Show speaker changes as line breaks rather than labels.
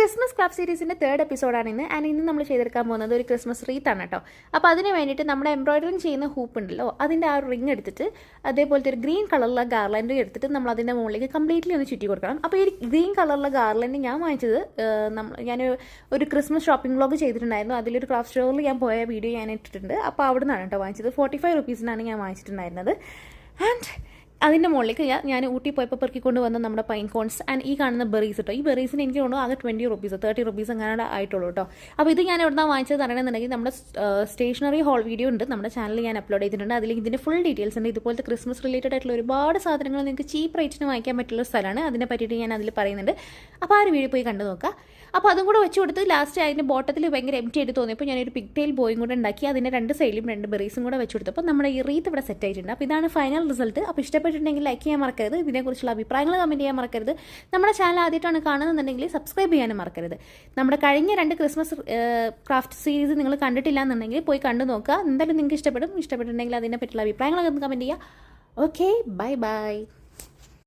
Christmas club സീരീസിൻ്റെ 3rd എപ്പിസോഡാണ് ഇന്ന്. And ഇന്ന് നമ്മൾ ചെയ്തെടുക്കാൻ പോകുന്നത് ഒരു ക്രിസ്മസ് റീത്താണ് കേട്ടോ. അപ്പോൾ അതിന് വേണ്ടിയിട്ട് നമ്മുടെ എംബ്രോയിഡറിങ് ചെയ്യുന്ന ഹൂപ്പ് ഉണ്ടല്ലോ, അതിൻ്റെ ആ ഒരു റിങ് എടുത്തിട്ട് അതേപോലത്തെ ഒരു ഗ്രീൻ കളറിലുള്ള ഗാർലൻഡ് എടുത്തിട്ട് നമ്മൾ അതിൻ്റെ മുകളിലേക്ക് കംപ്ലീറ്റ്ലി ഒന്ന് ചുറ്റി കൊടുക്കണം. അപ്പോൾ ഈ ഗ്രീൻ കളറിലുള്ള ഗാർലൻഡ് ഞാൻ വാങ്ങിച്ചത് ഞാൻ ഒരു ക്രിസ്മസ് ഷോപ്പിംഗ് വ്ളോഗ് ചെയ്തിട്ടുണ്ടായിരുന്നു. അതിലൊരു ക്രാഫ്റ്റ് സ്റ്റോറിൽ ഞാൻ പോയ വീഡിയോ ഞാൻ ഇട്ടിട്ടുണ്ട്. അപ്പോൾ അവിടെ നിന്നാണ് കേട്ടോ വാങ്ങിച്ചത്. 45 rupees ഞാൻ വാങ്ങിച്ചിട്ടുണ്ടായിരുന്നത്. ആൻഡ് അതിൻ്റെ മുകളിലേക്ക് ഞാൻ ഊട്ടി പോയപ്പോൾ പെറുക്കിക്കൊണ്ട് വന്ന നമ്മുടെ പൈൻ കോൺസ് ആൻഡ് ഈ കാണുന്ന ബെറീസ് കേട്ടോ. ഈ ബെറീസിന് എനിക്ക് തോന്നുന്നു ആകെ 20 rupees 30 rupees അങ്ങനെ ആയിട്ടുള്ളൂ കേട്ടോ. അപ്പോൾ ഇത് ഞാൻ എവിടെ നിന്നാണ് വാങ്ങിച്ചത് അറിയണമെന്നുണ്ടെങ്കിൽ നമ്മുടെ സ്റ്റേഷനറി ഹോൾ വീഡിയോ ഉണ്ട് നമ്മുടെ ചാനലിൽ ഞാൻ അപ്ലോഡ് ചെയ്തിട്ടുണ്ട്. അതിൽ ഇതിൻ്റെ ഫുൾ ഡീറ്റെയിൽസ് ഉണ്ട്. ഇതുപോലത്തെ ക്രിസ്മസ് റിലേറ്റഡ് ആയിട്ടുള്ള ഒരുപാട് സാധനങ്ങൾ നിങ്ങൾക്ക് ചീപ്പ് റേറ്റിന് വാങ്ങിക്കാൻ പറ്റുള്ള സ്ഥലമാണ്. അതിനെ പറ്റിയിട്ട് ഞാൻ അതിൽ പറയുന്നുണ്ട്. അപ്പോൾ ആ ഒരു വീഡിയോ പോയി കണ്ടു നോക്കുക. അപ്പോൾ അതും കൂടെ വെച്ച് കൊടുത്ത് ലാസ്റ്റ് അതിൻ്റെ ബോട്ടത്തിൽ ഭയങ്കര എംറ്റി ആയിട്ട് തോന്നിയപ്പോൾ ഞാനൊരു പിഗ് ടെയിൽ ബോയും കൂടെ ഉണ്ടാക്കി അതിൻ്റെ 2 സൈഡിലും 2 ബെറീസും കൂടെ വെച്ച് കൊടുത്തപ്പോൾ നമ്മുടെ ഈ റീത്ത് ഇവിടെ സെറ്റ് ആയിട്ടുണ്ട്. അപ്പോൾ ഇതാണ് ഫൈനൽ റിസൾട്ട്. അപ്പോൾ ഇഷ്ടപ്പെട്ടിട്ടുണ്ടെങ്കിൽ ലൈക്ക് ചെയ്യാൻ മറക്കരുത്. ഇതിനെക്കുറിച്ചുള്ള അഭിപ്രായങ്ങൾ കമൻറ്റ് ചെയ്യാൻ മറക്കരുത്. നമ്മുടെ ചാനൽ ആദ്യമായിട്ടാണ് കാണുന്നുണ്ടെങ്കിൽ സബ്സ്ക്രൈബ് ചെയ്യാനും മറക്കരുത്. നമ്മുടെ കഴിഞ്ഞ 2 ക്രിസ്മസ് ക്രാഫ്റ്റ് സീരീസ് നിങ്ങൾ കണ്ടിട്ടില്ല എന്നുണ്ടെങ്കിൽ പോയി കണ്ടു നോക്കുക. എന്തായാലും നിങ്ങൾക്ക് ഇഷ്ടപ്പെട്ടിട്ടുണ്ടെങ്കിൽ അതിനെ പറ്റിയുള്ള അഭിപ്രായങ്ങളൊക്കെ കമൻറ്റ് ചെയ്യുക. Okay, bye bye.